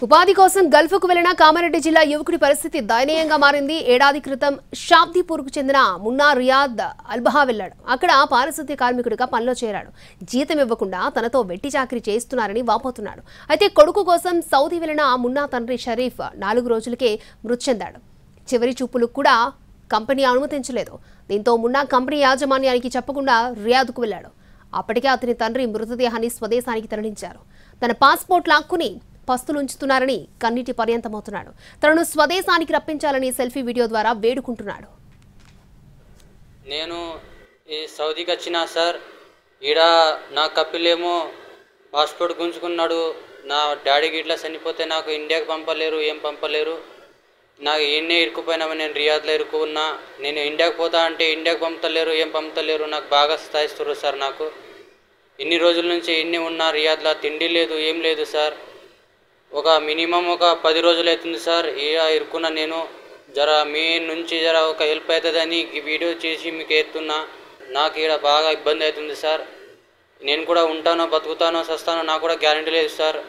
ఉపాధి కోసం గల్ఫ్కు వెళ్లిన కామారెడ్డి జిల్లా యువకుడి పరిస్థితి దయనీయంగా మారింది. ఏడాది క్రితం షాబ్దీపూర్కు చెందిన మున్నా రియాద్ అల్బహా వెళ్లాడు. అక్కడ పారిశుద్ధ్య కార్మికుడిగా పనిలో చేరాడు. జీతం ఇవ్వకుండా తనతో వెట్టి చాకరీ చేస్తున్నారని వాపోతున్నాడు. అయితే కొడుకు కోసం సౌదీ వెళ్లిన మున్నా తండ్రి షరీఫ్ 4 రోజులకే మృతి చెందాడు. చివరి చూపులకు కూడా కంపెనీ అనుమతించలేదు. దీంతో మున్నా కంపెనీ యాజమాన్యానికి చెప్పకుండా రియాద్కు వెళ్లాడు. అప్పటికే అతని తండ్రి మృతదేహాన్ని స్వదేశానికి తరలించారు. తన పాస్పోర్ట్ లాక్కుని పస్తులుంచుతున్నారని కన్నీటి పర్యంతమవుతున్నాడు. తనను స్వదేశానికి రప్పించాలని సెల్ఫీ వీడియో ద్వారా వేడుకుంటున్నాడు. నేను ఈ సౌదీకి వచ్చినా సార్, ఈడ నా కపిలేమో పాస్పోర్ట్ గుంజుకున్నాడు. నా డాడీకి ఇట్లా చనిపోతే నాకు ఇండియాకి పంపలేరు, ఏం పంపలేరు. నాకు ఈయన్నే ఇరుక్కుపోయినామని నేను రియాద్లో ఇరుక్కున్నా. నేను ఇండియాకి పోతా అంటే ఇండియాకి పంపుతలేరు, ఏం పంపుతలేరు. నాకు బాగా స్థాయిస్తున్నారు సార్. నాకు ఇన్ని రోజుల నుంచి ఇన్ని ఉన్నా రియాద్లో తిండి లేదు, ఏం లేదు సార్. ఒక మినిమం ఒక 10 రోజులు అవుతుంది సార్ ఇరుక్కున్నా. నేను మీ నుంచి ఒక హెల్ప్ అవుతుందని ఈ వీడియో చేసి మీకు ఎత్తున్నా. నాకు ఇక్కడ బాగా ఇబ్బంది అవుతుంది సార్. నేను కూడా ఉంటానో బతుకుతానో చస్తానో నాకు కూడా గ్యారంటీ లేదు సార్.